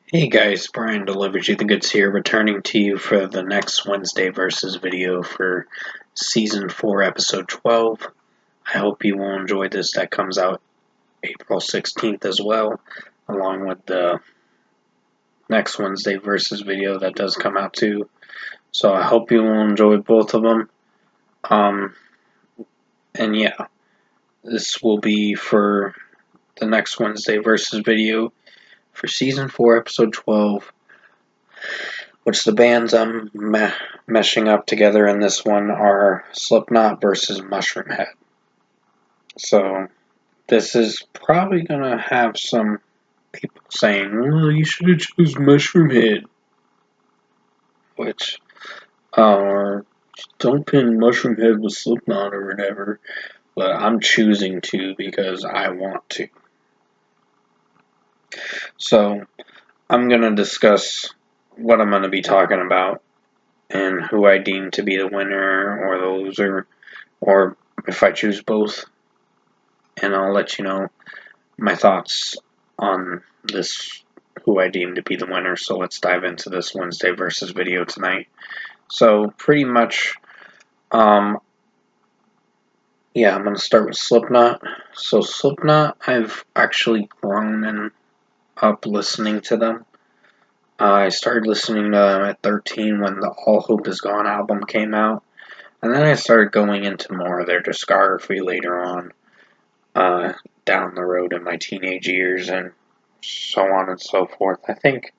Hey guys, Brian delivers you the goods here, returning to you for the next Wednesday Versus video for Season 4, Episode 12. I hope you will enjoy this. That comes out April 16th as well, along with the next Wednesday Versus video that does come out too. So I hope you will enjoy both of them. And yeah, this will be for the next Wednesday Versus video for Season 4, Episode 12. Which the bands I'm meshing up together in this one are Slipknot versus Mushroomhead. So this is probably going to have some people saying, well, you should have chosen Mushroomhead. Which, don't pin Mushroomhead with Slipknot or whatever. But I'm choosing to because I want to. So I'm going to discuss what I'm going to be talking about and who I deem to be the winner or the loser, or if I choose both. And I'll let you know my thoughts on this, who I deem to be the winner. So let's dive into this Wednesday Versus video tonight. So pretty much, I'm going to start with Slipknot. So Slipknot, I've actually grown up listening to them. I started listening to them at 13 when the All Hope Is Gone album came out. And then I started going into more of their discography later on, down the road in my teenage years and so on and so forth. I think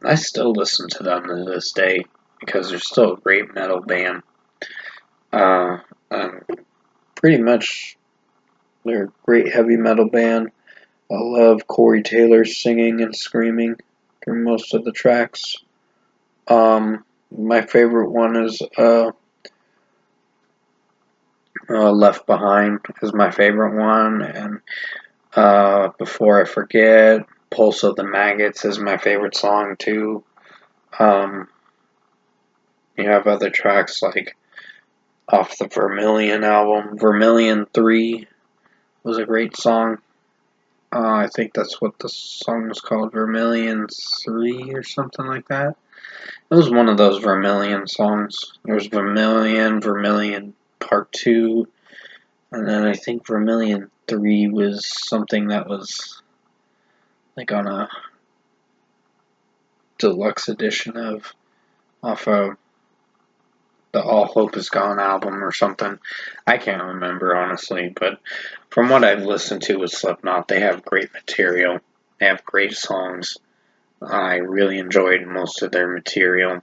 I still listen to them to this day because they're still a great metal band. Pretty much, they're a great heavy metal band. I love Corey Taylor singing and screaming through most of the tracks. My favorite one is Left Behind is my favorite one, and Before I Forget, Pulse of the Maggots is my favorite song too. You have other tracks like off the Vermilion album. Vermilion 3 was a great song. I think that's what the song was called, Vermilion 3 or something like that. It was one of those Vermilion songs. There was Vermilion Part 2, and then I think Vermilion 3 was something that was like on a deluxe edition off of the All Hope Is Gone album or something. I can't remember, honestly, but from what I've listened to with Slipknot, they have great material. They have great songs. I really enjoyed most of their material.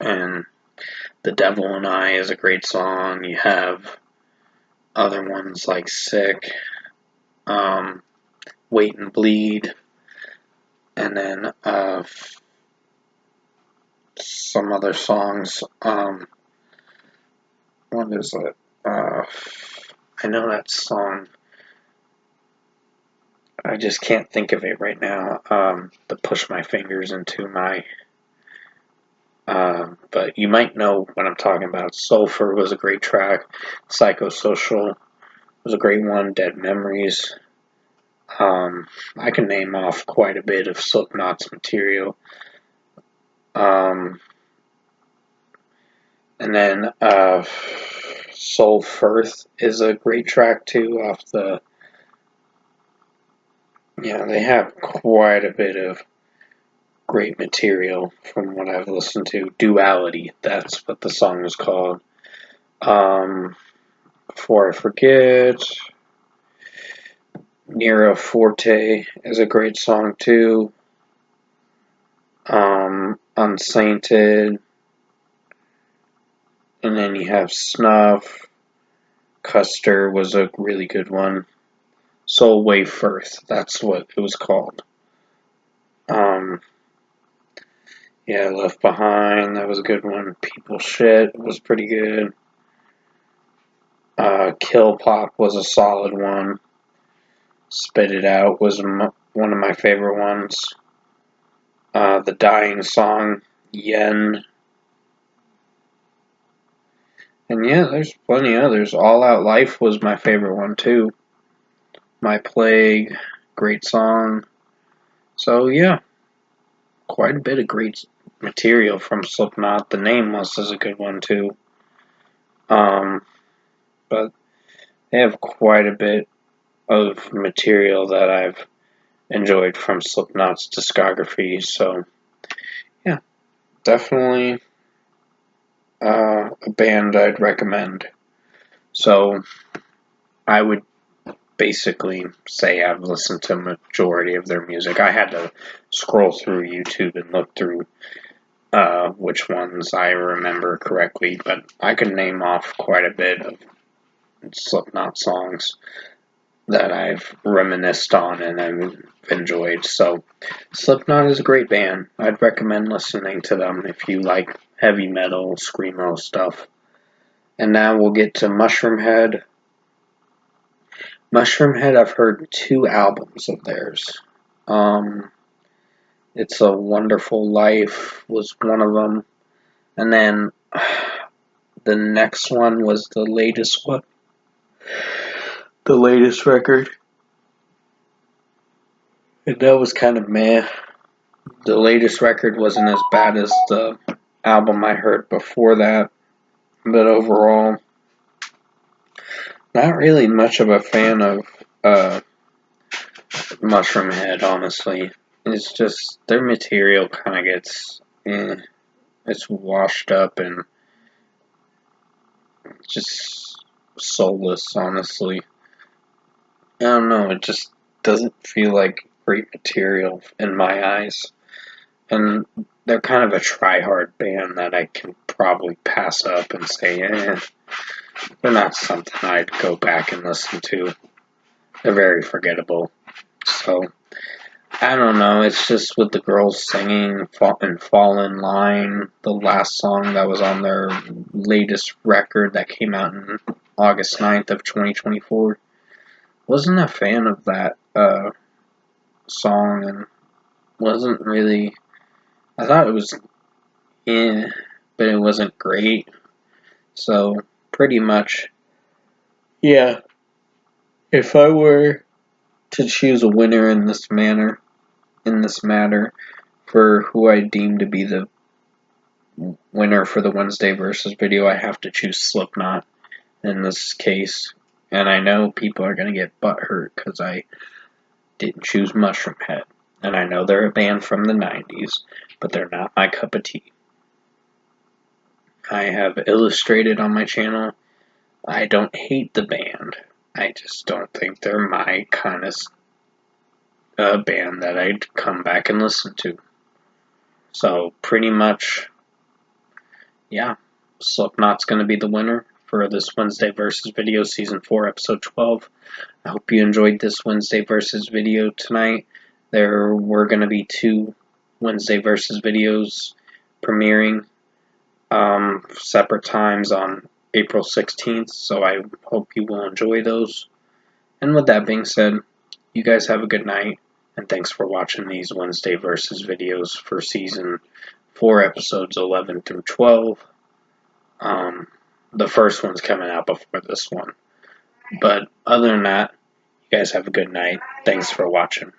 And The Devil and I is a great song. You have other ones like Sick, Wait and Bleed, and then some other songs. What is it? I know that song. I just can't think of it right now. To push my fingers into my. But you might know what I'm talking about. Sulfur was a great track. Psychosocial was a great one. Dead Memories. I can name off quite a bit of Slipknot's material. And then Soul Firth is a great track too off the. Yeah, they have quite a bit of great material from what I've listened to. Duality, that's what the song is called. Before I Forget, Nero Forte is a great song too. Unsainted. And then you have Snuff. Custer was a really good one. Soul Wave Firth, that's what it was called. Yeah, Left Behind, that was a good one. People Shit was pretty good. Kill Pop was a solid one. Spit It Out was one of my favorite ones. The Dying Song, Yen. And yeah, there's plenty others. All Out Life was my favorite one too. My Plague, great song. So yeah, quite a bit of great material from Slipknot. The Nameless is a good one too. Um, but they have quite a bit of material that I've enjoyed from Slipknot's discography. So yeah, definitely a band I'd recommend. So I would basically say I've listened to majority of their music. I had to scroll through YouTube and look through which ones I remember correctly, but I could name off quite a bit of Slipknot songs that I've reminisced on and I've enjoyed. So Slipknot is a great band. I'd recommend listening to them if you like heavy metal, screamo stuff. And now we'll get to Mushroomhead. Mushroomhead, I've heard 2 albums of theirs. It's a Wonderful Life was one of them, and then the next one was the latest one, the latest record, and that was kind of meh. The latest record wasn't as bad as the album I heard before that, but overall, not really much of a fan of uh, Mushroomhead, honestly. It's just their material kind of gets, it's washed up and just soulless, honestly. I don't know, it just doesn't feel like great material in my eyes. And they're kind of a try-hard band that I can probably pass up and say, they're not something I'd go back and listen to. They're very forgettable. So, I don't know, it's just with the girls singing and Fall in Line, the last song that was on their latest record that came out in August 9th of 2024. Wasn't a fan of that song and wasn't really. I thought it was but it wasn't great. So pretty much, yeah. If I were to choose a winner in this matter, for who I deem to be the winner for the Wednesday versus video, I have to choose Slipknot in this case. And I know people are gonna get butthurt because I didn't choose Mushroomhead. And I know they're a band from the 90s, but they're not my cup of tea. I have illustrated on my channel. I don't hate the band. I just don't think they're my kind of band that I'd come back and listen to. So pretty much, yeah, Slipknot's going to be the winner for this Wednesday versus video, season 4, episode 12. I hope you enjoyed this Wednesday versus video tonight. There were going to be 2 Wednesday versus videos premiering separate times on April 16th, so I hope you will enjoy those. And with that being said, you guys have a good night, and thanks for watching these Wednesday versus videos for season 4, episodes 11 through 12. The first one's coming out before this one. But other than that, you guys have a good night. Thanks for watching.